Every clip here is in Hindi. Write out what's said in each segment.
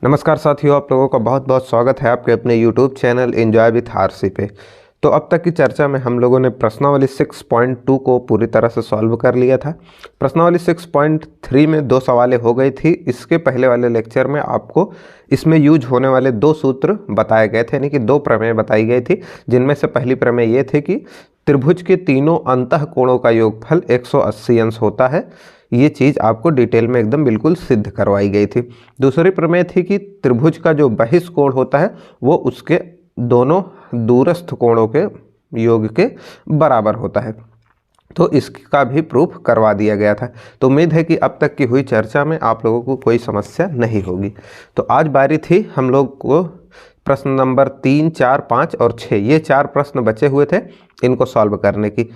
नमस्कार साथियों, आप लोगों का बहुत बहुत स्वागत है आपके अपने YouTube channel enjoy with RC पे। तो अब तक की चर्चा में हम लोगों ने प्रश्नावली 6.2 को पूरी तरह से सॉल्व कर लिया था। प्रश्नावली 6.3 में दो सवालें हो गई थी। इसके पहले वाले लेक्चर में आपको इसमें यूज होने वाले दो सूत्र बताए गए थे, यानी कि दो प्रमेय बताई गई थी, जिनमें से पहली प्रमेय ये थी कि त्रिभुज के तीनों अंतः कोणों का योगफल 180 अंश होता है। ये चीज़ आपको डिटेल में एकदम बिल्कुल सिद्ध करवाई गई थी। दूसरी प्रमेय थी कि त्रिभुज का जो बहिष्कोण होता है वो उसके दोनों दूरस्थ कोणों के योग के बराबर होता है। तो इसका भी प्रूफ करवा दिया गया था। तो उम्मीद है कि अब तक की हुई चर्चा में आप लोगों को कोई समस्या नहीं होगी। तो आज बारी थी हम लोग को प्रश्न नंबर 3, 4, 5 और 6, ये 4 प्रश्न बचे हुए थे इनको सॉल्व करने की।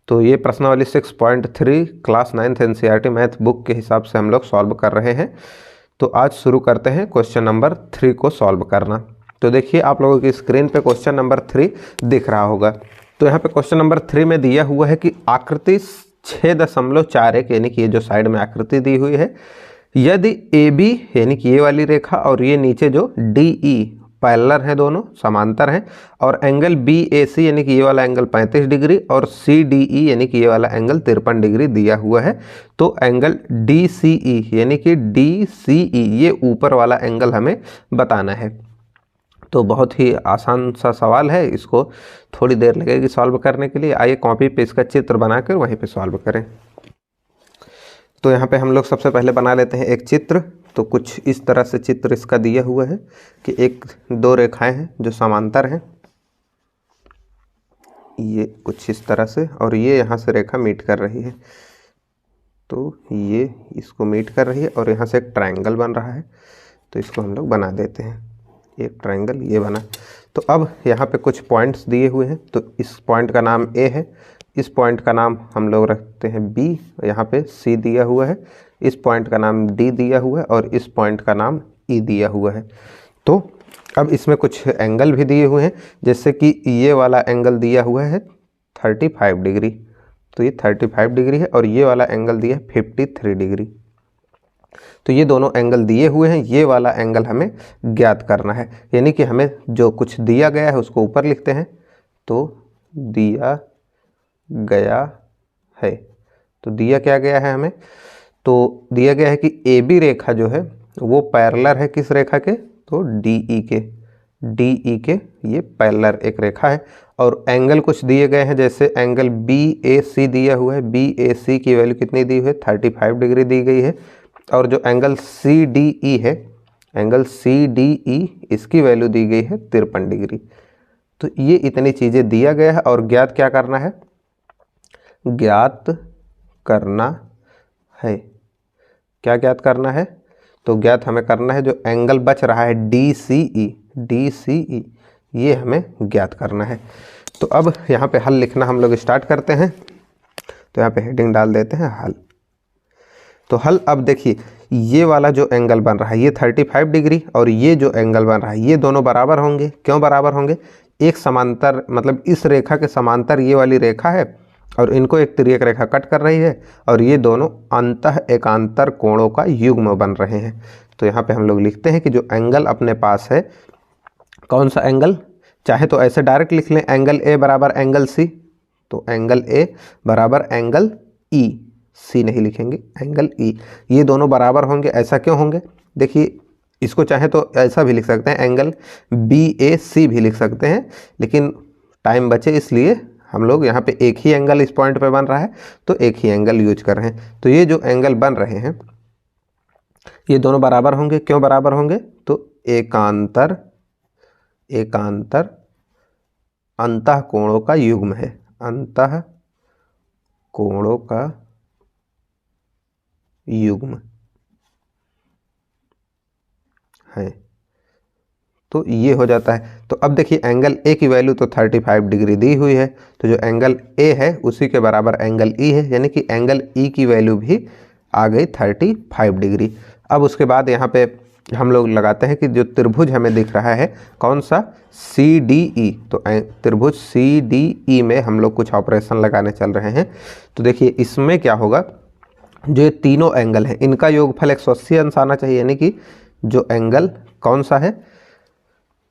तो ये प्रश्नावली 6.3 class 9th NCERT math book के हिसाब से हम लोग सॉल्व कर रहे हैं। तो आज शुरू करते हैं क्वेश्चन नंबर 3 को सॉल्व करना। तो देखिए आप लोगों की स्क्रीन पे क्वेश्चन नंबर 3 दिख रहा होगा। तो यहाँ पे क्वेश्चन नंबर 3 में दिया हुआ है कि आकृति 6.41 यानी कि ये जो साइड में आकृति दी हुई है, यदि AB यानी कि ये वाली रेखा और ये नीचे जो DE पैरेलल हैं, दोनों समांतर हैं, और एंगल BAC यानी कि ये वाला एंगल 35 डिग्री और CDE यानी कि ये वाला एंगल 53 डिग्री दिया हुआ है, तो एंगल DCE यानी कि DCE ये ऊपर वाला एंगल हमें बताना है। तो बहुत ही आसान सा सवाल है, इसको थोड़ी देर लगेगी सॉल्व करने के लिए। आइए कॉपी पे इसका चित्र बनाकर वहीं पे सॉल्व करें। तो यहाँ पे हम लोग सबसे पहले बना लेते हैं एक चित्र। तो कुछ इस तरह से चित्र इसका दिया हुआ है कि दो रेखाएं हैं जो समांतर हैं, ये कुछ इस तरह से, और ये यहाँ से रेखा मीट कर रही है। तो ये इसको मीट कर रही है और यहाँ से एक ट्रायंगल बन रहा है, तो इसको हम लोग बना देते हैं। एक ट्रायंगल ये बना। तो अब यहाँ पे कुछ पॉइंट्स दिए हुए हैं, तो इस पॉइंट का नाम A है, इस पॉइंट का नाम हम लोग रखते हैं B, यहाँ पे C दिया हुआ है, इस पॉइंट का नाम D दिया हुआ है और इस पॉइंट का नाम E दिया हुआ है। तो अब इसमें कुछ एंगल भी दिए हुए हैं, जैसे कि ये वाला एंगल दिया हुआ है 35 डिग्री, तो ये 35 डिग्री है, और ये वाला एंगल दिया है 53 डिग्री। तो ये दोनों एंगल दिए हुए हैं, ये वाला एंगल हमें ज्ञात करना है, यानी कि हमें जो कुछ दिया गया है उसको ऊपर लिखते हैं। तो दिया गया है, तो दिया क्या गया है हमें, तो दिया गया है कि AB रेखा जो है वो पैरेलल है किस रेखा के, तो DE के ये पैरेलल एक रेखा है। और एंगल कुछ दिए गए हैं, जैसे एंगल BAC दिया हुआ है, BAC की वैल्यू कितनी दी हुई है, 35 डिग्री दी गई है। और जो एंगल CDE है, एंगल CDE इसकी वैल्यू दी गई है 53 डिग्री। तो ये इतनी चीज़ें दिया गया है और ज्ञात क्या करना है, ज्ञात करना है। क्या ज्ञात करना है, तो ज्ञात हमें करना है जो एंगल बच रहा है DCE ये हमें ज्ञात करना है। तो अब यहाँ पे हल लिखना हम लोग स्टार्ट करते हैं। तो यहाँ पे हेडिंग डाल देते हैं हल। तो हल, अब देखिए ये वाला जो एंगल बन रहा है ये 35 डिग्री और ये जो एंगल बन रहा है ये दोनों बराबर होंगे। क्यों बराबर होंगे, एक समांतर, मतलब इस रेखा के समांतर ये वाली रेखा है और इनको एक तिर्यक रेखा कट कर रही है, और ये दोनों अंतः एकांतर कोणों का युग्म बन रहे हैं। तो यहाँ पे हम लोग लिखते हैं कि जो एंगल अपने पास है, कौन सा एंगल, चाहे तो ऐसे डायरेक्ट लिख लें, एंगल A बराबर एंगल C, तो एंगल A बराबर एंगल E, C नहीं लिखेंगे, एंगल E, ये दोनों बराबर होंगे। ऐसा क्यों होंगे, देखिए इसको चाहे तो ऐसा भी लिख सकते हैं, एंगल BAC भी लिख सकते हैं, लेकिन टाइम बचे इसलिए हम लोग यहाँ पे एक ही एंगल इस पॉइंट पे बन रहा है तो एक ही एंगल यूज कर रहे हैं। तो ये जो एंगल बन रहे हैं ये दोनों बराबर होंगे। क्यों बराबर होंगे, तो एकांतर अंतः कोणों का युग्म है, अंतः कोणों का युग्म है। तो ये हो जाता है। तो अब देखिए एंगल A की वैल्यू तो 35 डिग्री दी हुई है, तो जो एंगल A है उसी के बराबर एंगल E है, यानी कि एंगल E की वैल्यू भी आ गई 35 डिग्री। अब उसके बाद यहाँ पे हम लोग लगाते हैं कि जो त्रिभुज हमें दिख रहा है कौन सा, CDE, तो त्रिभुज CDE में हम लोग कुछ ऑपरेशन लगाने चल रहे हैं। तो देखिए इसमें क्या होगा, जो ये तीनों एंगल हैं इनका योगफल 180 अंश आना चाहिए, यानी कि जो एंगल कौन सा है,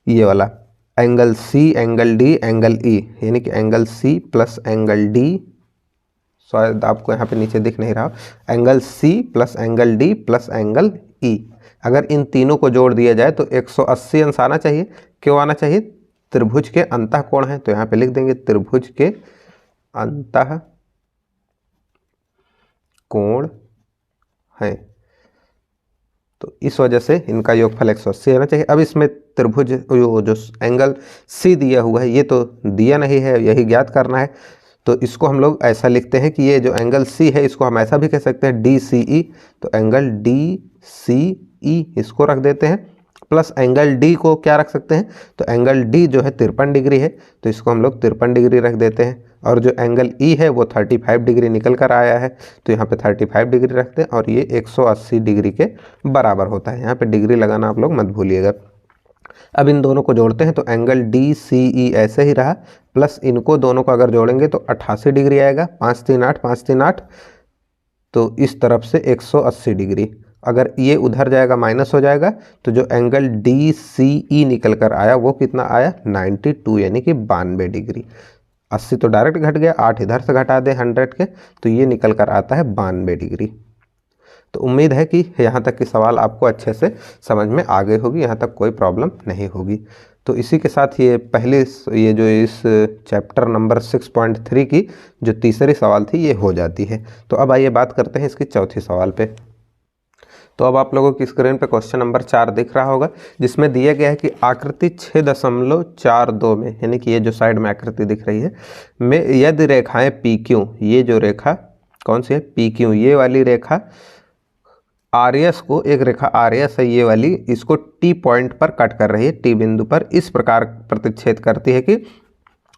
ये वाला angle C, angle D, angle E, यानी कि angle C plus angle D, शायद आपको यहाँ पे नीचे दिख नहीं रहा, angle C plus angle D plus angle E. अगर इन तीनों को जोड़ दिया जाए तो 180 अंश आना चाहिए। क्यों आना चाहिए, त्रिभुज के अंतः कोण है, तो यहाँ पे लिख देंगे त्रिभुज के अंतः कोण है, तो इस वजह से इनका योगफल 180 आना चाहिए। अब इसमें त्रिभुज जो एंगल सी दिया हुआ है ये तो दिया नहीं है, यही ज्ञात करना है, तो इसको हम लोग ऐसा लिखते हैं कि ये जो एंगल सी है इसको हम ऐसा भी कह सकते हैं डी सी ई, तो एंगल डी सी ई इसको रख देते हैं, प्लस एंगल डी को क्या रख सकते हैं, तो एंगल डी जो है 53 डिग्री है, तो इसको हम लोग 53 डिग्री रख देते हैं, और जो एंगल ई है वो 35 डिग्री निकल कर आया है, तो यहाँ पे 35 डिग्री रखते हैं, और ये 180 डिग्री के बराबर होता है। यहाँ पे डिग्री लगाना आप लोग मत भूलिएगा। अब इन दोनों को जोड़ते हैं तो एंगल डी सी ई ऐसे ही रहा, प्लस इनको दोनों को अगर जोड़ेंगे तो 88 डिग्री आएगा, 5 3 8 5 3 8, तो इस तरफ से 180 डिग्री। अगर ये उधर जाएगा माइनस हो जाएगा, तो जो एंगल डी सी ई निकल कर आया वो कितना आया, 92, यानी कि 92 डिग्री। 80 तो डायरेक्ट घट गया, 8 इधर से घटा दें 100 के, तो ये निकल कर आता है 92 डिग्री। तो उम्मीद है कि यहाँ तक की सवाल आपको अच्छे से समझ में आ गई होगी, यहाँ तक कोई प्रॉब्लम नहीं होगी। तो इसी के साथ ये पहले ये जो इस चैप्टर नंबर 6.3 की जो तीसरी सवाल थी ये हो जाती है। तो अब आइए बात करते हैं इसकी चौथी सवाल पे। तो अब आप लोगों की स्क्रीन पे क्वेश्चन नंबर 4 दिख रहा होगा, जिसमें दिया गया है कि आकृति 6.42 में, यानी कि ये जो साइड में आकृति दिख रही है में, यदि रेखाएं पी क्यू, ये जो रेखा कौन सी है, पी क्यू, ये वाली रेखा आर एस को, एक रेखा आर एस है ये वाली, इसको टी पॉइंट पर कट कर रही है, टी बिंदु पर इस प्रकार प्रतिच्छेद करती है कि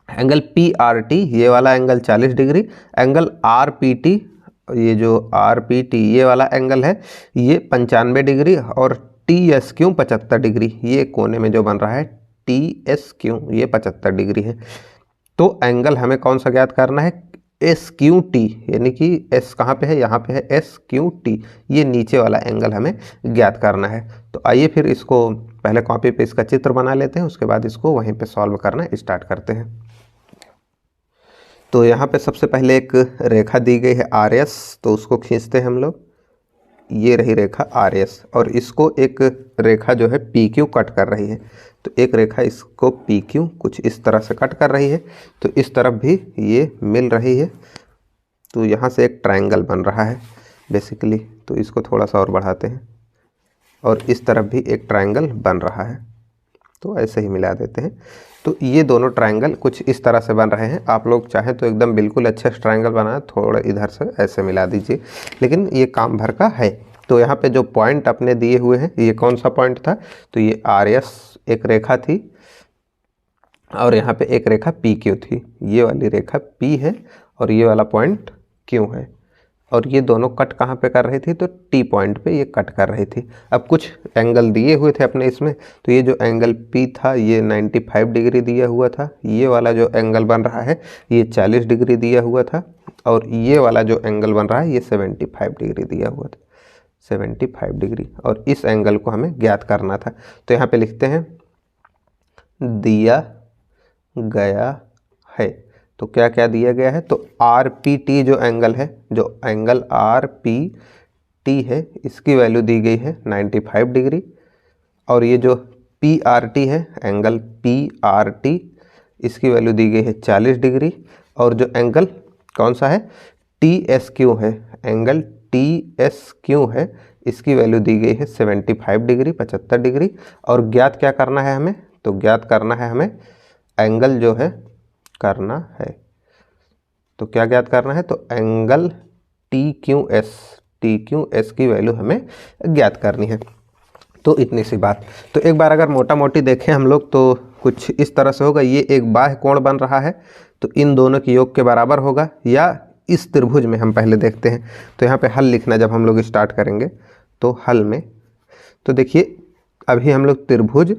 एंगल पी आर टी, ये वाला angle 40 degree, angle R P T, ये जो आर पी टी ये वाला एंगल है ये 95 डिग्री, और टी एस क्यू 75 डिग्री, ये कोने में जो बन रहा है टी एस क्यू ये 75 डिग्री है। तो एंगल हमें कौन सा ज्ञात करना है, एस क्यू टी, यानी कि एस कहाँ पे है, यहाँ पे है एस क्यू टी, ये नीचे वाला एंगल हमें ज्ञात करना है। तो आइए फिर इसको पहले कॉपी पे इसका चित्र बना लेते हैं, उसके बाद इसको वहीं पे सॉल्व करना स्टार्ट करते हैं। तो यहाँ पे सबसे पहले एक रेखा दी गई है आर एस, तो उसको खींचते हैं हम लोग, ये रही रेखा आर एस, और इसको एक रेखा जो है पी क्यू कट कर रही है, तो एक रेखा इसको पी क्यू कुछ इस तरह से कट कर रही है, तो इस तरफ भी ये मिल रही है, तो यहाँ से एक ट्रायंगल बन रहा है बेसिकली, तो इसको थोड़ा सा और बढ़ाते हैं, और इस तरफ भी एक ट्रायंगल बन रहा है, तो ऐसे ही मिला देते हैं। तो ये दोनों ट्रायंगल कुछ इस तरह से बन रहे हैं, आप लोग चाहें तो एकदम बिल्कुल अच्छे से ट्रायंगल बनाएं, थोड़ा इधर से ऐसे मिला दीजिए, लेकिन ये काम भर का है। तो यहाँ पे जो पॉइंट अपने दिए हुए हैं, ये कौन सा पॉइंट था, तो ये आर एस एक रेखा थी, और यहाँ पे एक रेखा पी क्यू थी, ये वाली रेखा पी है और ये वाला पॉइंट क्यू है, और ये दोनों कट कहाँ पे कर रही थी, तो टी पॉइंट पे ये कट कर रही थी। अब कुछ एंगल दिए हुए थे अपने इसमें, तो ये जो एंगल पी था ये 95 डिग्री दिया हुआ था, ये वाला जो एंगल बन रहा है ये 40 डिग्री दिया हुआ था, और ये वाला जो एंगल बन रहा है ये 75 डिग्री दिया हुआ था, 75 डिग्री, और इस एंगल को हमें ज्ञात करना था। तो यहाँ पे लिखते हैं दिया गया है, तो क्या क्या दिया गया है, तो आर पी टी जो एंगल है, जो एंगल आर पी टी है इसकी वैल्यू दी गई है 95 डिग्री, और ये जो पी आर टी है, एंगल पी आर टी, इसकी वैल्यू दी गई है 40 डिग्री, और जो एंगल कौन सा है टी एस क्यू है, एंगल टी एस क्यू है, इसकी वैल्यू दी गई है 75 डिग्री 75 डिग्री। और ज्ञात क्या करना है हमें, तो ज्ञात करना है हमें एंगल जो है करना है, तो क्या ज्ञात करना है, तो एंगल टी क्यू एस की वैल्यू हमें ज्ञात करनी है। तो इतनी सी बात। तो एक बार अगर मोटा मोटी देखें हम लोग तो कुछ इस तरह से होगा, ये एक बाह्य कोण बन रहा है, तो इन दोनों की योग के बराबर होगा, या इस त्रिभुज में हम पहले देखते हैं। तो यहाँ पे हल लिखना जब हम लोग स्टार्ट करेंगे, तो हल में तो देखिए अभी हम लोग त्रिभुज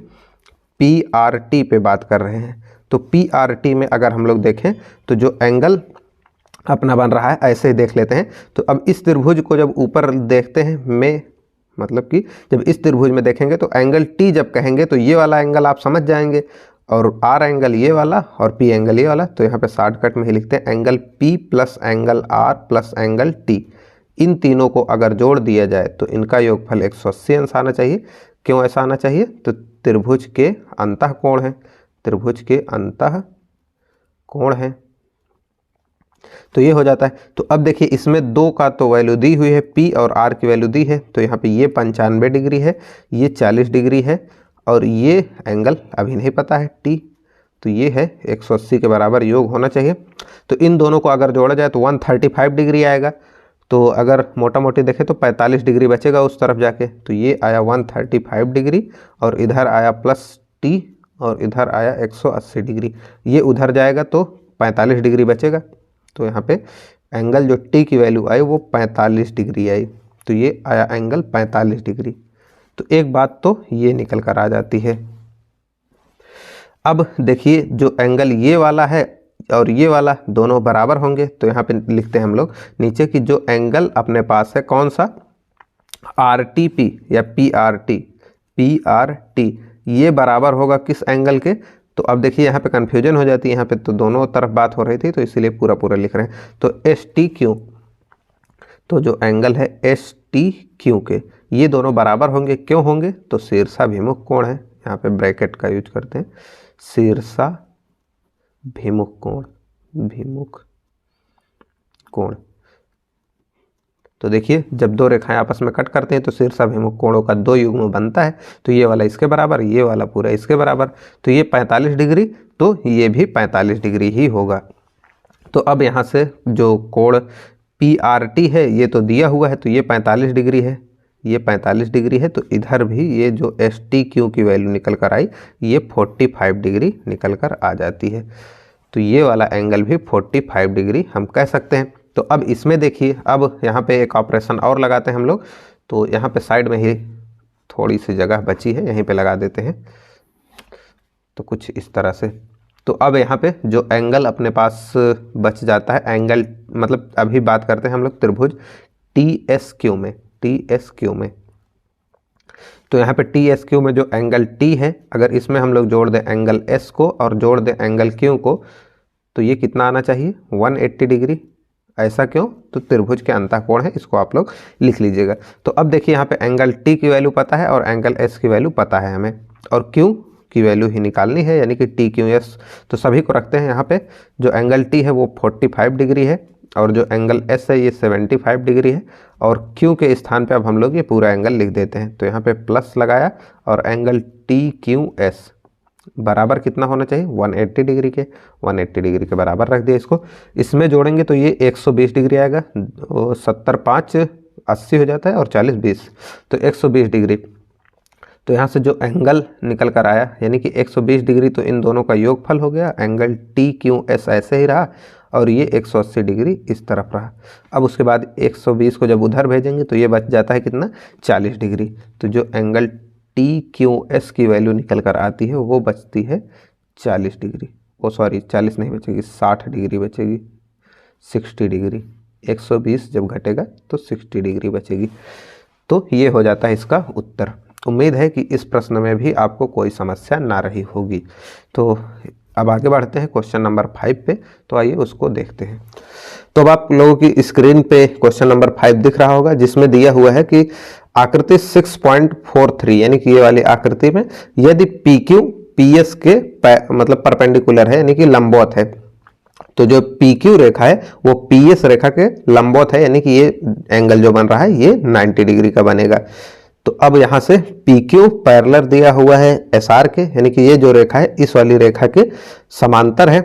पी आर टी पे बात कर रहे हैं, तो पी आर टी में अगर हम लोग देखें तो जो एंगल अपना बन रहा है ऐसे ही देख लेते हैं। तो अब इस त्रिभुज को जब ऊपर देखते हैं में मतलब कि जब इस त्रिभुज में देखेंगे तो एंगल टी जब कहेंगे तो ये वाला एंगल आप समझ जाएंगे, और आर एंगल ये वाला और पी एंगल ये वाला। तो यहाँ पे शॉर्टकट में ही लिखते हैं angle P plus angle R plus angle T. इन तीनों को अगर जोड़ दिया जाए तो इनका योगफल 180 अंश आना चाहिए। क्यों ऐसा आना चाहिए? तो त्रिभुज के अंतः कोण है, त्रिभुज के अंतः कोण है, तो ये हो जाता है। तो अब देखिए इसमें दो का तो वैल्यू दी हुई है, P और R की वैल्यू दी है, तो यहाँ पे ये 95 डिग्री है, ये 40 डिग्री है, और ये एंगल अभी नहीं पता है T, तो ये है 180 के बराबर योग होना चाहिए। तो इन दोनों को अगर जोड़ा जाए तो 135 डिग्री आएगा। तो अगर मोटा मोटी देखें तो 45 डिग्री बचेगा उस तरफ जाके, तो ये आया 135 डिग्री, और इधर आया प्लस T, और इधर आया 180 डिग्री। ये उधर जाएगा तो 45 डिग्री बचेगा। तो यहाँ पे एंगल जो T की वैल्यू आई वो 45 डिग्री आई, तो ये आया एंगल 45 डिग्री। तो एक बात तो ये निकल कर आ जाती है। अब देखिए जो एंगल ये वाला है और ये वाला दोनों बराबर होंगे, तो यहाँ पे लिखते हैं हम लोग नीचे की जो एंगल अपने पास है कौन सा, RTP या PRT, ये बराबर होगा किस एंगल के। तो अब देखिए यहाँ पे कन्फ्यूजन हो जाती है, यहाँ पे तो दोनों तरफ बात हो रही थी तो इसीलिए पूरा पूरा लिख रहे हैं। तो STQ, तो जो एंगल है STQ के ये दोनों बराबर होंगे। क्यों होंगे? तो शीर्षाभिमुख कोण है, यहाँ पे ब्रैकेट का यूज करते हैं, शीर्षाभिमुख कोण, भिमुख कोण। तो देखिए जब दो रेखाएं आपस में कट करते हैं तो शीर्षाभिमुख कोणों का दो युग्म बनता है, तो ये वाला इसके बराबर, ये वाला पूरा इसके बराबर, तो ये 45 डिग्री, तो ये भी 45 डिग्री ही होगा। तो अब यहाँ से जो कोण PRT है ये तो दिया हुआ है, तो ये 45 डिग्री है, ये 45 डिग्री है, तो इधर भी ये जो STQ की वैल्यू निकल कर आई ये 45 डिग्री निकल कर आ जाती है। तो ये वाला एंगल भी 45 डिग्री हम कह सकते हैं। तो अब इसमें देखिए, अब यहाँ पे एक ऑपरेशन और लगाते हैं हम लोग। तो यहाँ पे साइड में ही थोड़ी सी जगह बची है, यहीं पे लगा देते हैं, तो कुछ इस तरह से। तो अब यहाँ पे जो एंगल अपने पास बच जाता है, एंगल मतलब अभी बात करते हैं हम लोग त्रिभुज TSQ में, TSQ में। तो यहाँ पे TSQ में जो एंगल T है, अगर इसमें हम लोग जोड़ दें एंगल S को और जोड़ दें एंगल Q को, तो ये कितना आना चाहिए, 180 डिग्री। ऐसा क्यों? तो त्रिभुज के अंतः कोण है, इसको आप लोग लिख लीजिएगा। तो अब देखिए यहाँ पे एंगल T की वैल्यू पता है और एंगल S की वैल्यू पता है हमें, और Q की वैल्यू ही निकालनी है, यानी कि TQS। तो सभी को रखते हैं यहाँ पे। जो एंगल T है वो 45 डिग्री है, और जो एंगल S है ये 75 डिग्री है, और Q के स्थान पे अब हम लोग ये पूरा एंगल लिख देते हैं। तो यहाँ पे प्लस लगाया, और एंगल TQS बराबर कितना होना चाहिए, 180 डिग्री के, 180 डिग्री के बराबर रख दिया इसको। इसमें जोड़ेंगे तो ये 120 डिग्री आएगा, 70 5 80 हो जाता है, और 40 20, तो 120 डिग्री। तो यहाँ से जो एंगल निकल कर आया यानी कि 120 डिग्री, तो इन दोनों का योगफल हो गया। एंगल TQS ऐसे ही रहा, और ये 180 डिग्री इस तरफ रहा। अब उसके बाद 120 को जब उधर भेजेंगे तो ये बच जाता है कितना, 40 डिग्री। तो जो एंगल TQS की वैल्यू निकल कर आती है वो बचती है 40 डिग्री, ओ सॉरी 40 नहीं बचेगी, 60 डिग्री बचेगी, 60 डिग्री। 120 जब घटेगा तो 60 डिग्री बचेगी। तो ये हो जाता है इसका उत्तर। उम्मीद है कि इस प्रश्न में भी आपको कोई समस्या ना रही होगी। तो अब आगे बढ़ते हैं क्वेश्चन नंबर 5 पे, तो आइए उसको देखते हैं। तो अब आप लोगों की स्क्रीन पे क्वेश्चन नंबर 5 दिख रहा होगा, जिसमें दिया हुआ है कि आकृति 6.43 यानी कि ये वाली आकृति में यदि PQ PS के मतलब परपेंडिकुलर है यानी कि लंबवत है, तो जो PQ रेखा है वो PS रेखा के लंबवत है, यानी कि ये एंगल जो बन रहा है ये 90 डिग्री का बनेगा। तो अब यहाँ से PQ पैरेलल दिया हुआ है SR के, यानी कि ये जो रेखा है इस वाली रेखा के समांतर है,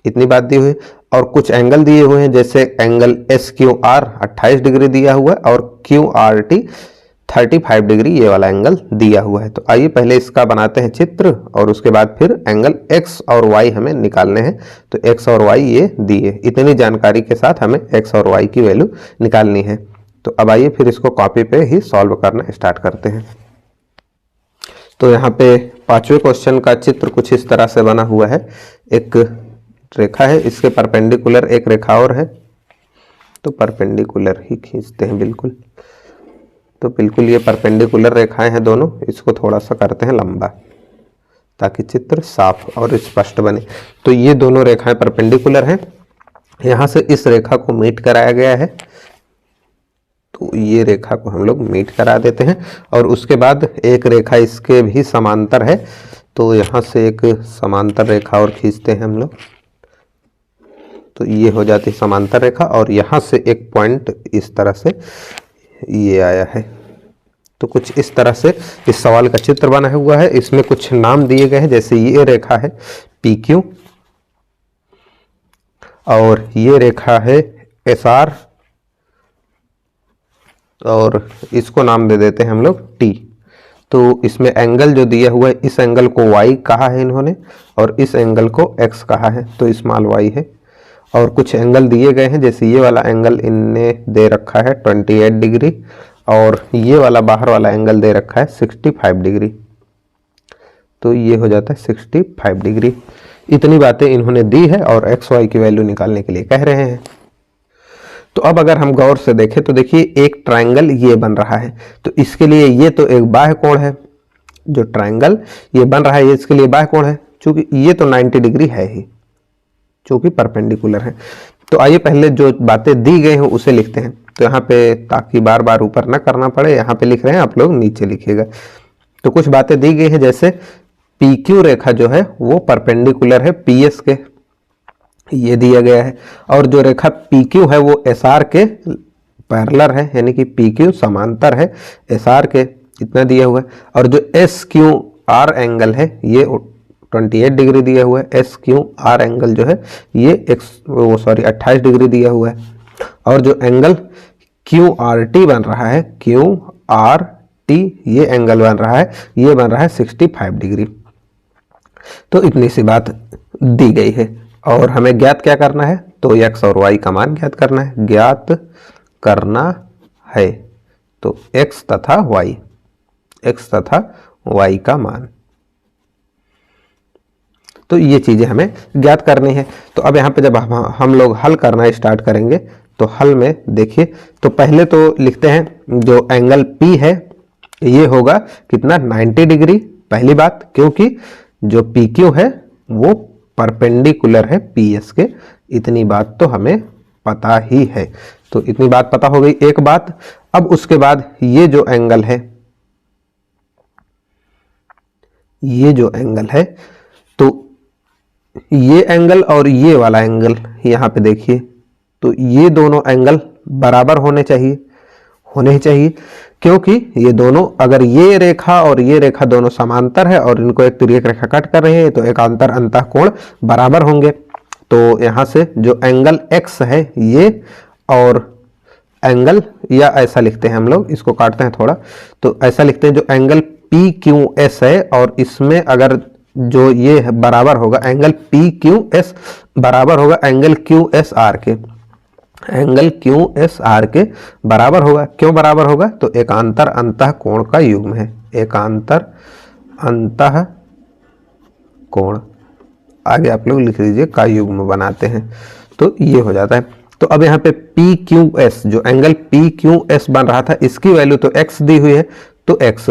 इतनी बात दी हुई। और कुछ एंगल दिए हुए हैं, जैसे एंगल SQR 28 डिग्री दिया हुआ है, और QRT 35 डिग्री ये वाला एंगल दिया हुआ है। तो आइए पहले इसका बनाते हैं चित्र, और उसके बाद फिर एंगल X और Y हमें निकालने हैं। तो X और Y ये दिए, इतनी जानकारी के साथ हमें X और Y की वैल्यू निकालनी है। तो अब आइए फिर इसको कॉपी पे ही सॉल्व करना स्टार्ट करते हैं। तो यहाँ पे 5वें क्वेश्चन का चित्र कुछ इस तरह से बना हुआ है। एक रेखा है, इसके परपेंडिकुलर एक रेखा और है, तो परपेंडिकुलर ही खींचते हैं बिल्कुल। तो बिल्कुल ये परपेंडिकुलर रेखाएं हैं दोनों, इसको थोड़ा सा करते हैं लंबा ताकि चित्र साफ और स्पष्ट बने। तो ये दोनों रेखाएं परपेंडिकुलर हैं, यहाँ से इस रेखा को मीट कराया गया है, तो ये रेखा को हम लोग मीट करा देते हैं। और उसके बाद एक रेखा इसके भी समांतर है, तो यहाँ से एक समांतर रेखा और खींचते हैं हम लोग, तो ये हो जाती है समांतर रेखा। और यहाँ से एक पॉइंट इस तरह से ये आया है। तो कुछ इस तरह से इस सवाल का चित्र बना हुआ है। इसमें कुछ नाम दिए गए हैं, जैसे ये रेखा है PQ और ये रेखा है SR, और इसको नाम दे देते हैं हम लोग T। तो इसमें एंगल जो दिया हुआ है, इस एंगल को Y कहा है इन्होंने और इस एंगल को X कहा है, तो स्मॉल y है। और कुछ एंगल दिए गए हैं, जैसे ये वाला एंगल इनने दे रखा है 28 डिग्री और ये वाला बाहर वाला एंगल दे रखा है 65 डिग्री, तो ये हो जाता है 65 डिग्री। इतनी बातें इन्होंने दी है और एक्स वाई की वैल्यू निकालने के लिए कह रहे हैं। तो अब अगर हम गौर से देखें तो देखिए एक ट्रायंगल ये बन रहा है, तो इसके लिए ये तो एक बाह्य कोण है, जो ट्रायंगल ये बन रहा है ये इसके लिए बाह्य कोण है, क्योंकि ये तो 90 डिग्री है ही, जो कि परपेंडिकुलर है। तो आइए पहले जो बातें दी गई हैं उसे लिखते हैं। तो यहाँ पे ताकि बार बार ऊपर ना करना पड़े, यहाँ पे लिख रहे हैं, आप लोग नीचे लिखिएगा। तो कुछ बातें दी गई है, जैसे PQ रेखा जो है वो परपेंडिकुलर है PS के, ये दिया गया है। और जो रेखा PQ है वो SR के पैरेलल है, यानी कि PQ समांतर है SR के, इतना दिया हुआ है। और जो SQR एंगल है ये 28 डिग्री दिया हुआ है। SQR एंगल जो है ये 28 डिग्री दिया हुआ है। और जो एंगल QRT बन रहा है, QRT ये एंगल बन रहा है, ये बन रहा है 65 डिग्री। तो इतनी सी बात दी गई है और हमें ज्ञात क्या करना है, तो x और y का मान ज्ञात करना है, ज्ञात करना है। तो x तथा y का मान, तो ये चीजें हमें ज्ञात करनी है। तो अब यहाँ पे जब हम लोग हल करना स्टार्ट करेंगे तो हल में देखिए, तो पहले तो लिखते हैं जो एंगल P है ये होगा कितना 90 डिग्री, पहली बात, क्योंकि जो PQ है वो परपेंडिकुलर है PS के, इतनी बात तो हमें पता ही है। तो इतनी बात पता हो गई एक बात। अब उसके बाद ये जो एंगल है, ये जो एंगल है, तो ये एंगल और ये वाला एंगल यहाँ पे देखिए, तो ये दोनों एंगल बराबर होने चाहिए, क्योंकि ये दोनों, अगर ये रेखा और ये रेखा दोनों समांतर है और इनको एक तिर्यक रेखा कट कर रही है, तो एकांतर अंतःकोण बराबर होंगे। तो यहाँ से जो एंगल X है ये, और एंगल, या ऐसा लिखते हैं हम लोग, इसको काटते हैं थोड़ा, तो ऐसा लिखते हैं जो एंगल PQS है, और इसमें अगर जो ये बराबर होगा, एंगल PQS बराबर होगा एंगल QSR के, एंगल QSR के बराबर होगा। क्यों बराबर होगा, तो एकांतर अंतःकोण का युग्म है, एकांतर अंतःकोण, आगे आप लोग लिख लीजिए, का युग्म बनाते हैं, तो ये हो जाता है। तो अब यहाँ पे PQS, जो एंगल PQS बन रहा था, इसकी वैल्यू तो x दी हुई है, तो x,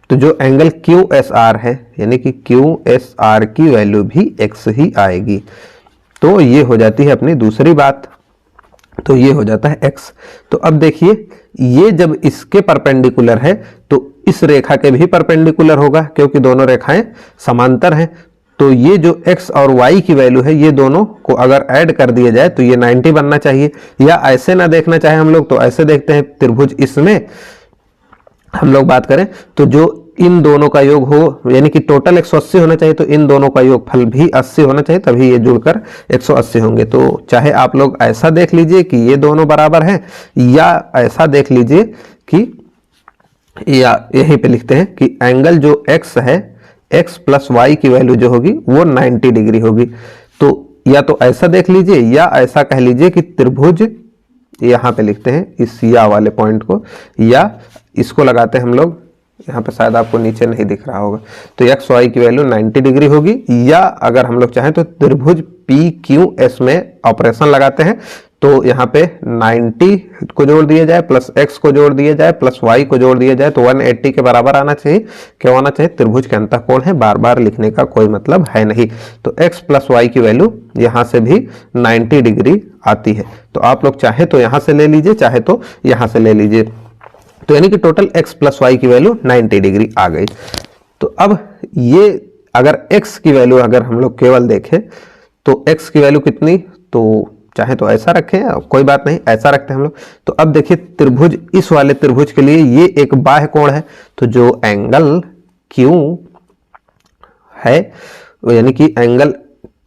तो जो एंगल QSR है, यानी कि QSR की वैल्यू भी x ही आएगी। तो ये हो जाती है अपनी दूसरी बात, तो ये हो जाता है x। तो अब देखिए, ये जब इसके परपेंडिकुलर है तो इस रेखा के भी परपेंडिकुलर होगा, क्योंकि दोनों रेखाएं समांतर हैं। तो ये जो x और y की वैल्यू है, ये दोनों को अगर ऐड कर दिया जाए तो ये 90 बनना चाहिए। या ऐसे ना देखना चाहे हम लोग, तो ऐसे देखते हैं त्रिभुज, इसमें हम लोग बात करें तो जो इन दोनों का योग हो, यानी कि टोटल 180 होना चाहिए, तो इन दोनों का योगफल भी 80 होना चाहिए, तभी ये जुड़कर 180 होंगे। तो चाहे आप लोग ऐसा देख लीजिए कि ये दोनों बराबर हैं, या ऐसा देख लीजिए कि, या यहीं पे लिखते हैं कि एंगल जो x है, x प्लस y की वैल्यू जो होगी वो 90 डिग्री होगी। तो या तो ऐसा देख लीजिए, या ऐसा कह लीजिए कि त्रिभुज, यहाँ पे लिखते हैं इस या वाले पॉइंट को, या इसको लगाते हैं हम लोग यहाँ पे शायद आपको नीचे नहीं दिख रहा होगा। तो एक्स वाई की वैल्यू 90 डिग्री होगी, या अगर हम लोग चाहें तो त्रिभुज पी क्यू एस में ऑपरेशन लगाते हैं, तो यहाँ पे 90 को जोड़ दिया जाए प्लस x को जोड़ दिया जाए प्लस y को जोड़ दिया जाए तो 180 के बराबर आना चाहिए। क्यों आना चाहिए? त्रिभुज के अंतःकोण है, बार बार लिखने का कोई मतलब है नहीं। तो x प्लस वाई की वैल्यू यहाँ से भी 90 डिग्री आती है। तो आप लोग चाहे तो यहाँ से ले लीजिए, चाहे तो यहाँ से ले लीजिए। तो यानी कि टोटल x प्लस वाई की वैल्यू 90 डिग्री आ गई। तो अब ये अगर x की वैल्यू अगर हम लोग केवल देखें तो x की वैल्यू कितनी, तो चाहे तो ऐसा रखें, कोई बात नहीं, ऐसा रखते हैं हम लोग। तो अब देखिए त्रिभुज, इस वाले त्रिभुज के लिए ये एक बाह्य कोण है, तो जो एंगल Q है यानी कि एंगल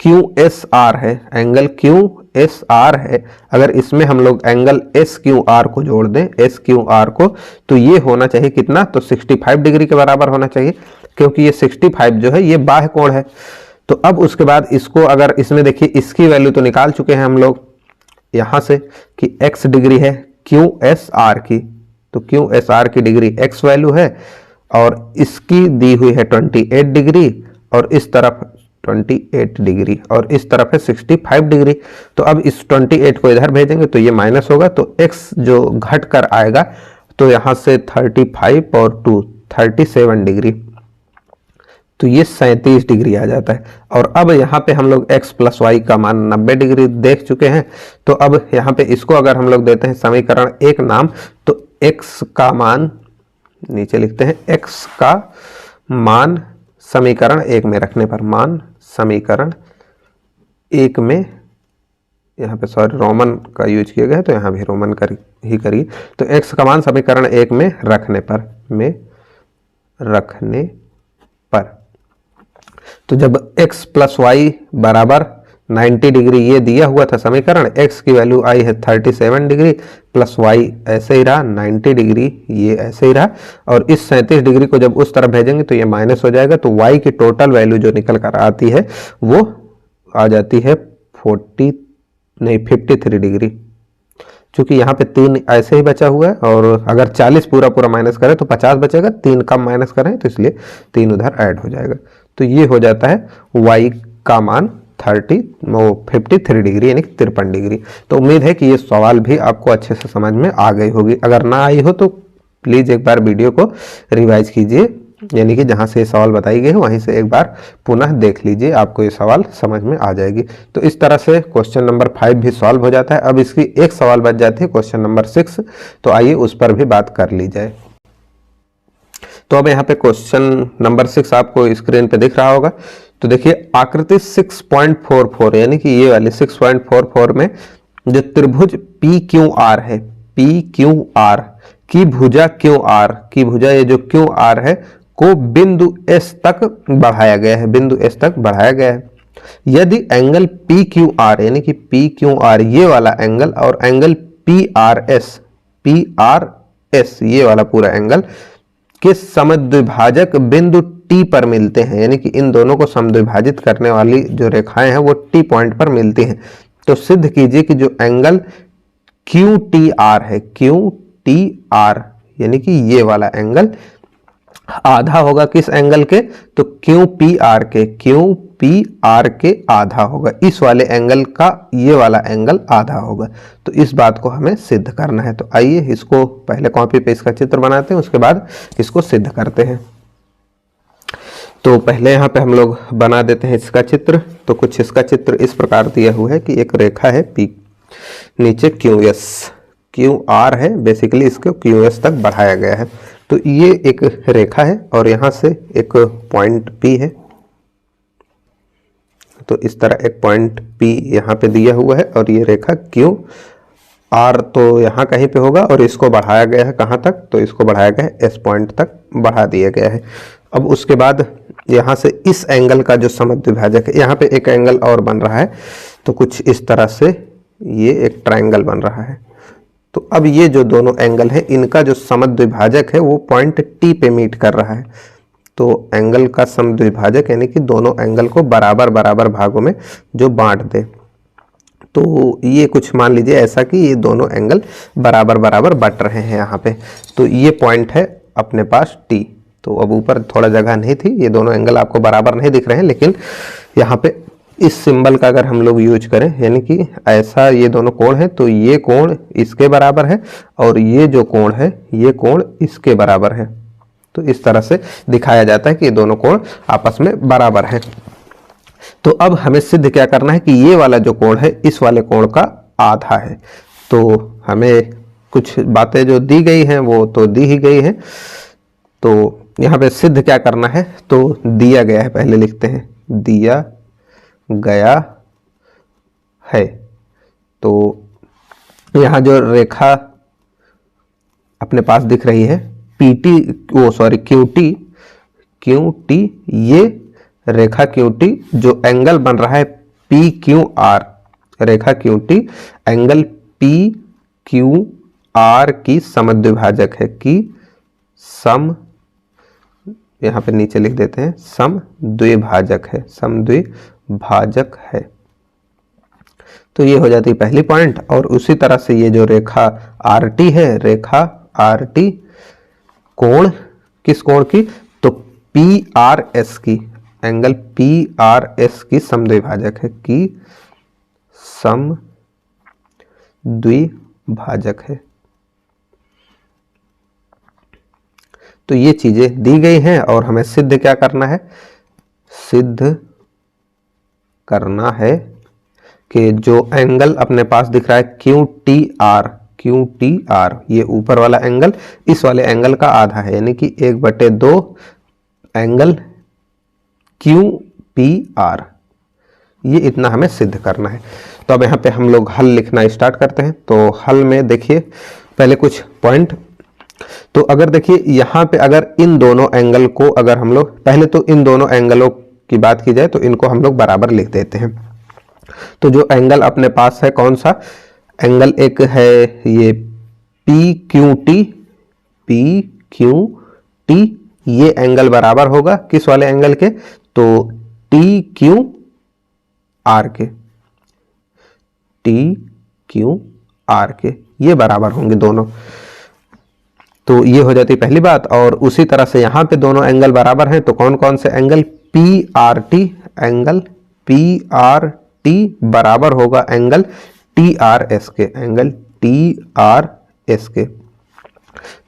QSR है, एंगल QSR है, अगर इसमें हम लोग एंगल SQR को जोड़ दें, SQR को, तो ये होना चाहिए कितना, तो 65 डिग्री के बराबर होना चाहिए, क्योंकि ये 65 जो है ये बाह्य कोण है। तो अब उसके बाद इसको अगर इसमें देखिए इसकी वैल्यू तो निकाल चुके हैं हम लोग यहाँ से कि x डिग्री है QSR की, तो QSR की डिग्री x वैल्यू है और इसकी दी हुई है 28 डिग्री और इस तरफ 28 डिग्री और इस तरफ है 65 डिग्री। तो अब इस 28 को इधर भेजेंगे तो ये माइनस होगा, तो x जो घट कर आएगा तो यहाँ से 35 और 2 37 डिग्री, तो ये 37 डिग्री आ जाता है। और अब यहाँ पे हम लोग x प्लस वाई का मान 90 डिग्री देख चुके हैं। तो अब यहाँ पे इसको अगर हम लोग देते हैं समीकरण एक नाम, तो x का मान नीचे लिखते हैं, x का मान समीकरण एक में रखने पर, मान समीकरण एक में, यहाँ पे सॉरी रोमन का यूज किया गया है तो यहाँ भी रोमन ही करिए। तो x का मान समीकरण एक में रखने पर, तो जब x प्लस वाई बराबर 90 डिग्री ये दिया हुआ था समीकरण, x की वैल्यू आई है 37 डिग्री प्लस y ऐसे ही रहा 90 डिग्री, ये ऐसे ही रहा, और इस 37 डिग्री को जब उस तरफ भेजेंगे तो ये माइनस हो जाएगा, तो y की टोटल वैल्यू जो निकल कर आती है वो आ जाती है 53 डिग्री। चूंकि यहाँ पे 3 ऐसे ही बचा हुआ है और अगर 40 पूरा माइनस करें तो 50 बचेगा, 3 कम माइनस करें तो इसलिए 3 उधर ऐड हो जाएगा। तो ये हो जाता है y का मान 53 डिग्री यानी कि 53 डिग्री। तो उम्मीद है कि ये सवाल भी आपको अच्छे से समझ में आ गई होगी। अगर ना आई हो तो प्लीज़ एक बार वीडियो को रिवाइज कीजिए, यानी कि जहाँ से ये सवाल बताई गई है वहीं से एक बार पुनः देख लीजिए, आपको ये सवाल समझ में आ जाएगी। तो इस तरह से क्वेश्चन नंबर 5 भी सॉल्व हो जाता है। अब इसकी एक सवाल बच जाती है क्वेश्चन नंबर 6, तो आइए उस पर भी बात कर ली जाए। तो अब यहाँ पे क्वेश्चन नंबर 6 आपको स्क्रीन पे दिख रहा होगा। तो देखिए आकृति 6.44 यानी कि ये वाली 6.44 में जो त्रिभुज PQR है, PQR की भुजा QR की भुजा, ये जो QR है को बिंदु S तक बढ़ाया गया है, बिंदु S तक बढ़ाया गया है। यदि एंगल PQR यानी कि PQR ये वाला एंगल और एंगल PRS ये वाला पूरा एंगल के समद्विभाजक बिंदु T पर मिलते हैं, यानी कि इन दोनों को समद्विभाजित करने वाली जो रेखाएं हैं वो T पॉइंट पर मिलती हैं, तो सिद्ध कीजिए कि जो एंगल QTR है, QTR यानी कि ये वाला एंगल आधा होगा किस एंगल के, तो QPR के आधा होगा, इस वाले एंगल का ये वाला एंगल आधा होगा। तो इस बात को हमें सिद्ध करना है। तो आइए इसको पहले कॉपी पे इसका चित्र बनाते हैं, उसके बाद इसको सिद्ध करते हैं। तो पहले यहाँ पे हम लोग बना देते हैं इसका चित्र। तो कुछ इसका चित्र इस प्रकार दिया हुआ है कि एक रेखा है P, नीचे QR है, बेसिकली इसको QS तक बढ़ाया गया है। तो ये एक रेखा है और यहाँ से एक पॉइंट P है, तो इस तरह एक पॉइंट P यहाँ पे दिया हुआ है और ये रेखा QR तो यहाँ कहीं पे होगा और इसको बढ़ाया गया है कहाँ तक, तो इसको बढ़ाया गया है S पॉइंट तक बढ़ा दिया गया है। अब उसके बाद यहाँ से इस एंगल का जो समद्विभाजक है, यहाँ पे एक एंगल और बन रहा है, तो कुछ इस तरह से ये एक ट्रायंगल बन रहा है। तो अब ये जो दोनों एंगल है इनका जो समद्विभाजक है वो पॉइंट T पे मीट कर रहा है। तो एंगल का समद्विभाजक यानी कि दोनों एंगल को बराबर बराबर भागों में जो बांट दे, तो ये कुछ मान लीजिए ऐसा कि ये दोनों एंगल बराबर बराबर बट रहे हैं यहाँ पे। तो ये पॉइंट है अपने पास T, तो अब ऊपर थोड़ा जगह नहीं थी, ये दोनों एंगल आपको बराबर नहीं दिख रहे हैं, लेकिन यहाँ पे इस सिंबल का अगर हम लोग यूज करें, यानी कि ऐसा ये दोनों कोण है, तो ये कोण इसके बराबर है और ये जो कोण है ये कोण इसके बराबर है। तो इस तरह से दिखाया जाता है कि ये दोनों कोण आपस में बराबर हैं। तो अब हमें सिद्ध क्या करना है कि ये वाला जो कोण है इस वाले कोण का आधा है। तो हमें कुछ बातें जो दी गई हैं वो तो दी ही गई हैं, तो यहाँ पे सिद्ध क्या करना है, तो दिया गया है, पहले लिखते हैं दिया गया है। तो यहाँ जो रेखा अपने पास दिख रही है क्यूटी, ये रेखा क्यूटी जो एंगल बन रहा है पी क्यू आर, रेखा QT angle P Q R की समद्विभाजक है, कि सम, यहाँ पे नीचे लिख देते हैं समद्विभाजक है, समद्विभाजक है। तो ये हो जाती है पहली पॉइंट। और उसी तरह से ये जो रेखा आर टी है, रेखा आर टी कोण किस कोण की, तो पी आर एस की, एंगल पी आर एस की समद्विभाजक है, कि समद्विभाजक है। तो ये चीजें दी गई हैं और हमें सिद्ध क्या करना है, सिद्ध करना है कि जो एंगल अपने पास दिख रहा है क्यू टी आर, ये ऊपर वाला एंगल इस वाले एंगल का आधा है, यानी कि 1/2 एंगल क्यू पी आर, ये इतना हमें सिद्ध करना है। तो अब यहाँ पे हम लोग हल लिखना स्टार्ट करते हैं। तो हल में देखिए पहले कुछ पॉइंट, तो अगर देखिए यहाँ पे अगर इन दोनों एंगल को अगर हम लोग, पहले तो इन दोनों एंगलों की बात की जाए तो इनको हम लोग बराबर लिख देते हैं। तो जो एंगल अपने पास है कौन सा एंगल, एक है ये पी क्यू टी, ये एंगल बराबर होगा किस वाले एंगल के, तो टी क्यू आर के, ये बराबर होंगे दोनों। तो ये हो जाती पहली बात। और उसी तरह से यहाँ पे दोनों एंगल बराबर हैं, तो कौन कौन से angle, P R T, angle P R T बराबर होगा एंगल टी आर एस के, एंगल टी आर एस के।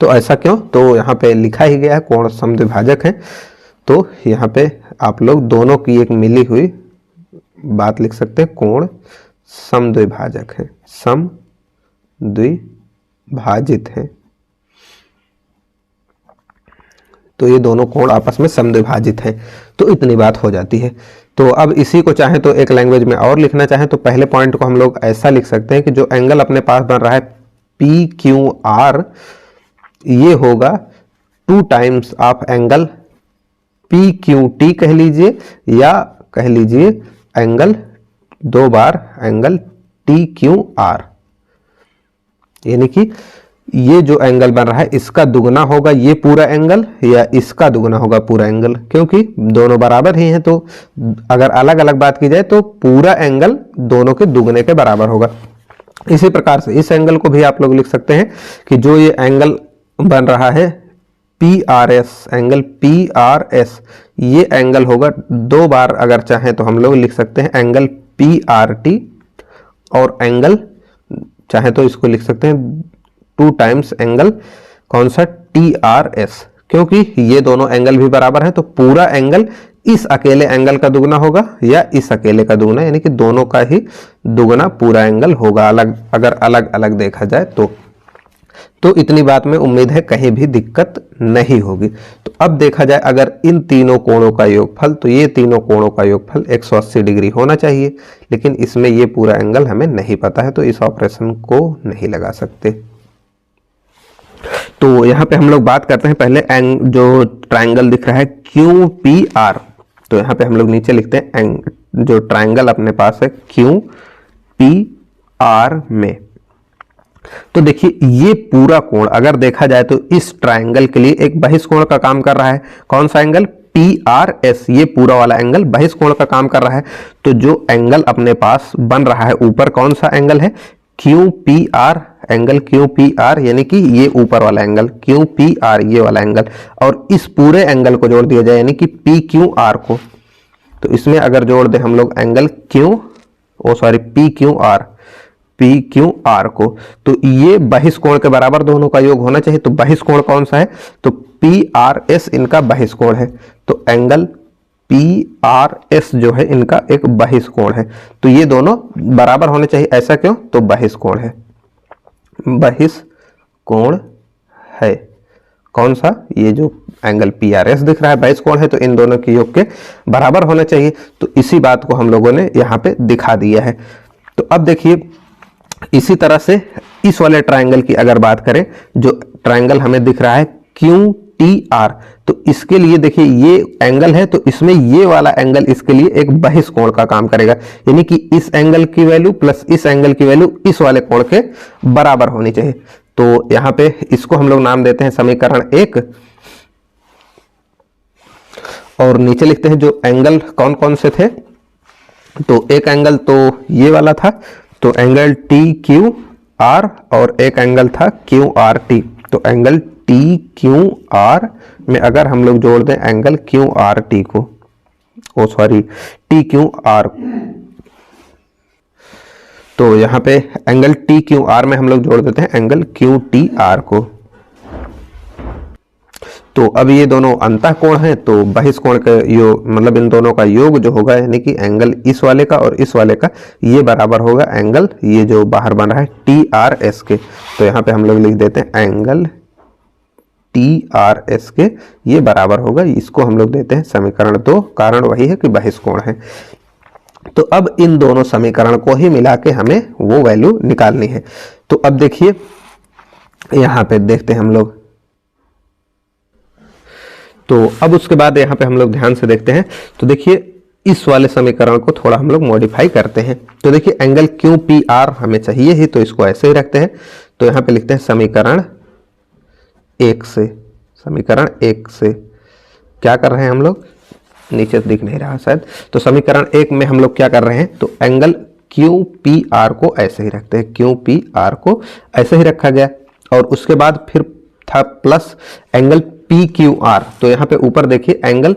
तो ऐसा क्यों, तो यहाँ पे लिखा ही गया है कोण समद्विभाजक है, तो यहाँ पे आप लोग दोनों की एक मिली हुई बात लिख सकते हैं, कोण समद्विभाजक है, समद्विभाजित है। तो ये दोनों कोण आपस में समद्विभाजित हैं, तो इतनी बात हो जाती है। तो अब इसी को चाहे तो एक लैंग्वेज में और लिखना चाहें तो पहले पॉइंट को हम लोग ऐसा लिख सकते हैं कि जो एंगल अपने पास बन रहा है पी क्यू आर, ये होगा 2 times of angle P Q T कह लीजिए, या कह लीजिए angle 2 bar angle T Q are, यानी कि ये जो एंगल बन रहा है इसका दुगना होगा ये पूरा एंगल, या इसका दुगना होगा पूरा एंगल, क्योंकि दोनों बराबर ही हैं। तो अगर अलग अलग बात की जाए तो पूरा एंगल दोनों के दुगने के बराबर होगा। इसी प्रकार से इस एंगल को भी आप लोग लिख सकते हैं कि जो ये एंगल बन रहा है P R S, angle P R S, ये एंगल होगा 2 बार, अगर चाहें तो हम लोग लिख सकते हैं एंगल पी आर टी, और एंगल चाहे तो इसको लिख सकते हैं 2 टाइम्स एंगल कौन सा टी आर एस, क्योंकि ये दोनों एंगल भी बराबर हैं। तो पूरा एंगल इस अकेले एंगल का दुगना होगा या इस अकेले का दुगना, यानी कि दोनों का ही दुगना पूरा एंगल होगा, अलग अगर अलग अलग देखा जाए तो इतनी बात में उम्मीद है कहीं भी दिक्कत नहीं होगी। तो अब देखा जाए अगर इन तीनों कोणों का योगफल, तो ये तीनों कोणों का योगफल 180 डिग्री होना चाहिए, लेकिन इसमें ये पूरा एंगल हमें नहीं पता है, तो इस ऑपरेशन को नहीं लगा सकते। तो यहाँ पे हम लोग बात करते हैं पहले जो ट्रायंगल दिख रहा है क्यू पी आर, तो यहाँ पे हम लोग नीचे लिखते हैं जो ट्रायंगल अपने पास है क्यू पी आर में। तो देखिए ये पूरा कोण अगर देखा जाए तो इस ट्रायंगल के लिए एक बहिष्कोण का काम कर रहा है, कौन सा एंगल, पी आर एस, ये पूरा वाला एंगल बहिष्कोण का काम कर रहा है। तो जो एंगल अपने पास बन रहा है ऊपर कौन सा एंगल है, Q P R, angle Q P R, यानी कि ये ऊपर वाला एंगल क्यू पी आर, ये वाला एंगल, और इस पूरे एंगल को जोड़ दिया जाए यानी कि पी क्यू आर को। तो इसमें अगर जोड़ दे हम लोग एंगल पी क्यू आर को, तो ये बहिष कोण के बराबर दोनों का योग होना चाहिए। तो बहिष कोण कौन सा है? तो पी आर एस इनका बहिष कोण है। तो एंगल पी आर एस जो है इनका एक बहिष कोण है। तो ये दोनों बराबर होने चाहिए। ऐसा क्यों? तो बहिष कोण है, बहिष कोण है। कौन सा? ये जो एंगल पी आर एस दिख रहा है बहिष कोण है, तो इन दोनों के योग के बराबर होना चाहिए। तो इसी बात को हम लोगों ने यहाँ पे दिखा दिया है। तो अब देखिए, इसी तरह से इस वाले ट्राइंगल की अगर बात करें, जो ट्राइंगल हमें दिख रहा है क्यू टी आर, तो इसके लिए देखिए ये एंगल है, तो इसमें ये वाला एंगल इसके लिए एक बहिष कोण का काम करेगा, यानी कि इस एंगल की वैल्यू प्लस इस एंगल की वैल्यू इस वाले कोण के बराबर होनी चाहिए। तो यहाँ पे इसको हम लोग नाम देते हैं समीकरण 1, और नीचे लिखते हैं जो एंगल कौन कौन से थे। तो एक एंगल तो ये वाला था, तो एंगल टी क्यू आर, और एक एंगल था क्यू आर टी। तो एंगल टी क्यू आर में अगर हम लोग जोड़ दें एंगल क्यू आर टी को, टी क्यू आर, तो यहाँ पे एंगल टी क्यू आर में हम लोग जोड़ देते हैं एंगल क्यू टी आर को। तो अब ये दोनों अंतः कोण हैं, तो बहिष कोण का योग मतलब इन दोनों का योग जो होगा, यानी कि एंगल इस वाले का और इस वाले का, ये बराबर होगा एंगल ये जो बाहर बन रहा है टी आर एस के। तो यहाँ पे हम लोग लिख देते हैं एंगल टी आर एस के, ये बराबर होगा, इसको हम लोग देते हैं समीकरण 2। कारण वही है कि बहिष कोण है। तो अब इन दोनों समीकरण को ही मिला के हमें वो वैल्यू निकालनी है। तो अब देखिए यहाँ पे देखते हैं हम लोग। तो अब उसके बाद यहाँ पे हम लोग ध्यान से देखते हैं। तो देखिए इस वाले समीकरण को थोड़ा हम लोग मॉडिफाई करते हैं। तो देखिए एंगल क्यू पी आर हमें चाहिए ही, तो इसको ऐसे ही रखते हैं। तो यहाँ पे लिखते हैं समीकरण 1 से। समीकरण 1 से क्या कर रहे हैं हम लोग? नीचे दिख नहीं रहा शायद। तो समीकरण 1 में हम लोग क्या कर रहे हैं? तो एंगल क्यू पी आर को ऐसे ही रखते हैं, क्यू पी आर को ऐसे ही रखा गया। और उसके बाद फिर था plus angle P Q are. तो यहाँ पे ऊपर देखिए एंगल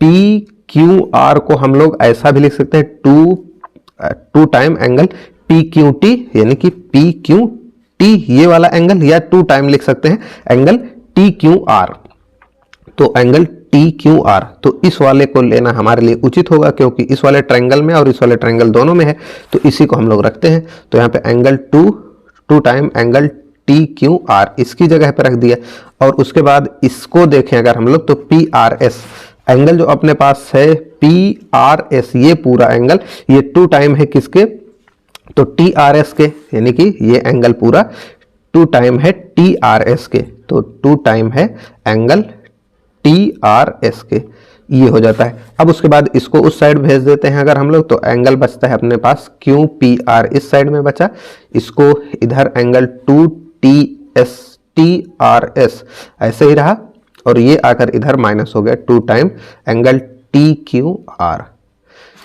पी क्यू आर को हम लोग ऐसा भी लिख सकते हैं, two time angle P Q T, यानी कि पी क्यू टी ये वाला एंगल, या 2 टाइम लिख सकते हैं एंगल टी क्यू आर। तो एंगल टी क्यू आर, तो इस वाले को लेना हमारे लिए उचित होगा, क्योंकि इस वाले ट्रायंगल में और इस वाले ट्रायंगल दोनों में है, तो इसी को हम लोग रखते हैं। तो यहाँ पे angle two time angle T Q R इसकी जगह पे रख दिया। और उसके बाद इसको देखें अगर हम लोग, तो पी आर एस एंगल जो अपने पास है, पी आर एस ये पूरा एंगल, ये 2 टाइम है किसके? तो टी आर एस के, यानी कि ये एंगल पूरा 2 टाइम है टी आर एस के। तो 2 टाइम है एंगल टी आर एस के, ये हो जाता है। अब उसके बाद इसको उस साइड भेज देते हैं अगर हम लोग, तो एंगल बचता है अपने पास क्यू पी आर, इस साइड में बचा। इसको इधर एंगल 2 टी आर एस ऐसे ही रहा, और ये आकर इधर माइनस हो गया 2 time angle T Q are.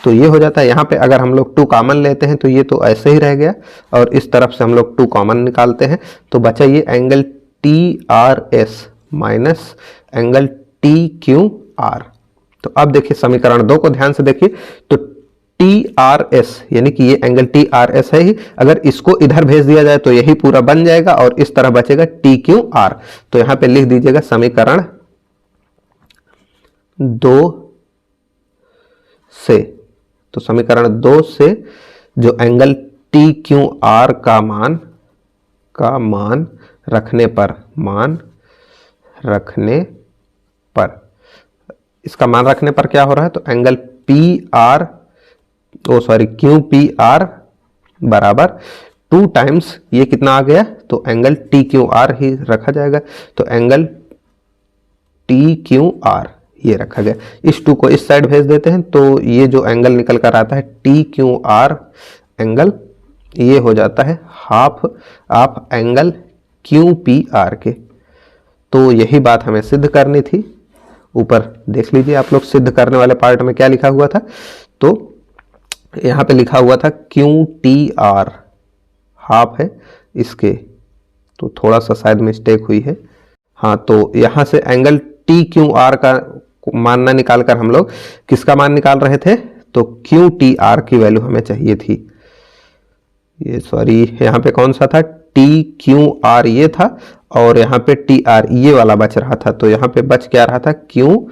तो ये हो जाता है। यहाँ पे अगर हम लोग 2 कॉमन लेते हैं तो ये तो ऐसे ही रह गया, और इस तरफ से हम लोग 2 कॉमन निकालते हैं, तो बचा ये angle T R S minus angle T Q are. तो अब देखिए समीकरण 2 को ध्यान से देखिए। तो टी आर एस यानी कि ये एंगल टी आर एस है ही, अगर इसको इधर भेज दिया जाए तो यही पूरा बन जाएगा, और इस तरह बचेगा टी क्यू आर। तो यहां पे लिख दीजिएगा समीकरण 2 से। तो समीकरण 2 से जो एंगल टी क्यू आर का मान रखने पर इसका मान रखने पर क्या हो रहा है? तो एंगल क्यू पी आर बराबर 2 टाइम्स ये कितना आ गया? तो एंगल टी क्यू आर ही रखा जाएगा। तो एंगल टी क्यू आर ये रखा गया। इस 2 को इस साइड भेज देते हैं, तो ये जो एंगल निकल कर आता है टी क्यू आर एंगल, ये हो जाता है half of angle Q P R के। तो यही बात हमें सिद्ध करनी थी। ऊपर देख लीजिए आप लोग, सिद्ध करने वाले पार्ट में क्या लिखा हुआ था? तो यहाँ पे लिखा हुआ था क्यू टी आर हाफ है इसके तो थोड़ा सा शायद मिस्टेक हुई है। हाँ, तो यहाँ से एंगल टी क्यू आर का मान ना निकाल कर हम लोग किसका मान निकाल रहे थे, तो क्यू टी आर की वैल्यू हमें चाहिए थी। ये सॉरी, यहाँ पे कौन सा था, टी क्यू आर ये था, और यहाँ पे टी आर ये वाला बच रहा था। तो यहाँ पे बच क्या रहा था, Q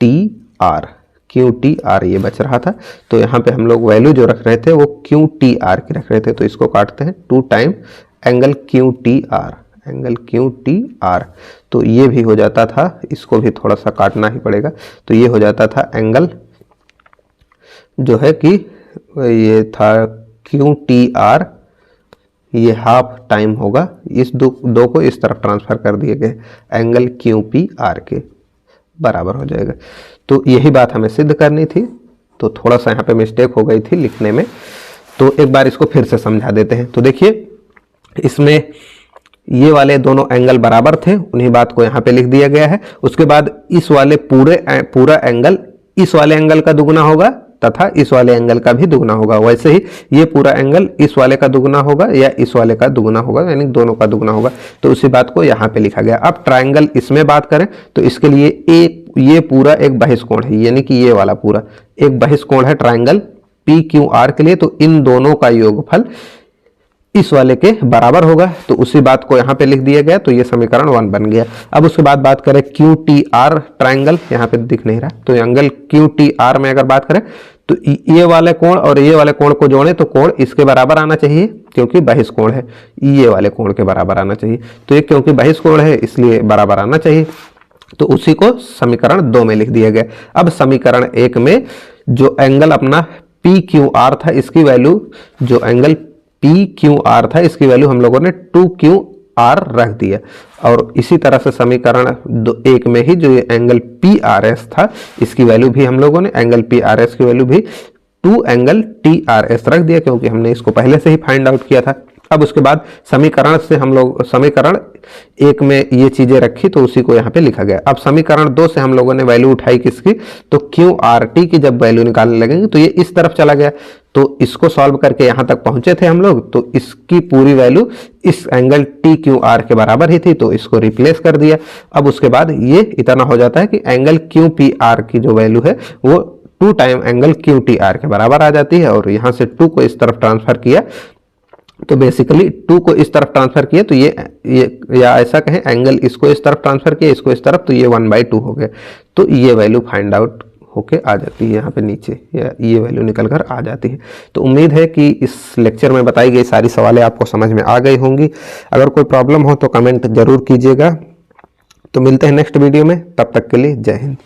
T R, Q T R ये बच रहा था। तो यहाँ पे हम लोग वैल्यू जो रख रहे थे वो क्यू टी आर की रख रहे थे। तो इसको काटते हैं, 2 time angle Q T R, angle Q T R. तो ये भी हो जाता था, इसको भी थोड़ा सा काटना ही पड़ेगा। तो ये हो जाता था एंगल जो है कि ये था क्यू टी आर, ये हाफ टाइम होगा, इस दो को इस तरफ ट्रांसफर कर दिए गए, एंगल क्यू पी आर के बराबर हो जाएगा। तो यही बात हमें सिद्ध करनी थी। तो थोड़ा सा यहाँ पे मिस्टेक हो गई थी लिखने में, तो एक बार इसको फिर से समझा देते हैं। तो देखिए, इसमें ये वाले दोनों एंगल बराबर थे, उन्हीं बात को यहाँ पे लिख दिया गया है। उसके बाद इस वाले पूरा एंगल इस वाले एंगल का दुगुना होगा तथा इस वाले एंगल का भी दुगुना होगा। वैसे ही ये पूरा एंगल इस वाले का दुगुना होगा या इस वाले का दुगुना होगा, यानी दोनों का दुगुना होगा। तो उसी बात को यहाँ पे लिखा गया। अब ट्रायंगल इसमें बात करें तो इसके लिए ये पूरा एक बहिष्कोण है, यानी कि ये वाला पूरा एक बहिष्कोण है ट्रायंगल पी क्यू आर के लिए। तो इन दोनों का योगफल इस वाले के बराबर होगा। तो उसी बात को यहाँ पे लिख दिया गया। तो ये समीकरण 1 बन गया। अब उसके बाद बात करें क्यू टी आर ट्राइंगल, यहाँ पे दिख नहीं रहा, तो एंगल क्यू टी आर में अगर बात करें तो ये वाले कोण और ये वाले कोण को जोड़ें तो कोण इसके बराबर आना चाहिए, क्योंकि बहिष्कोण है, ये वाले कोण के बराबर आना चाहिए। तो ये क्योंकि बहिष्कोण है इसलिए बराबर आना चाहिए। तो उसी को समीकरण 2 में लिख दिया गया। अब समीकरण 1 में जो एंगल अपना पी क्यू आर था, इसकी वैल्यू जो एंगल पी क्यू आर था इसकी वैल्यू हम लोगों ने 2 क्यू आर रख दिया। और इसी तरह से समीकरण 1 में ही जो ये एंगल पी आर एस था इसकी वैल्यू भी हम लोगों ने एंगल पी आर एस की वैल्यू भी 2 एंगल टी आर एस रख दिया, क्योंकि हमने इसको पहले से ही फाइंड आउट किया था। अब उसके बाद समीकरण से हम लोग समीकरण 1 में ये चीजें रखी तो उसी को यहाँ पे लिखा गया। अब समीकरण 2 से हम लोगों ने वैल्यू उठाई किसकी, तो क्यू आर टी की जब वैल्यू निकालने लगेंगे तो ये इस तरफ चला गया। तो इसको सॉल्व करके यहाँ तक पहुंचे थे हम लोग, तो इसकी पूरी वैल्यू इस एंगल टी क्यू आर के बराबर ही थी, तो इसको रिप्लेस कर दिया। अब उसके बाद ये इतना हो जाता है कि एंगल क्यू पी आर की जो वैल्यू है वो 2 time angle Q T R के बराबर आ जाती है। और यहाँ से 2 को इस तरफ ट्रांसफर किया तो बेसिकली 2 को इस तरफ ट्रांसफर किया तो ये या ऐसा कहें एंगल इसको इस तरफ ट्रांसफर किया, इसको इस तरफ, तो ये 1/2 हो गया। तो ये वैल्यू फाइंड आउट होके आ जाती है यहाँ पे नीचे, या ये वैल्यू निकल कर आ जाती है। तो उम्मीद है कि इस लेक्चर में बताई गई सारी सवालें आपको समझ में आ गई होंगी। अगर कोई प्रॉब्लम हो तो कमेंट जरूर कीजिएगा। तो मिलते हैं नेक्स्ट वीडियो में, तब तक के लिए जय हिंद।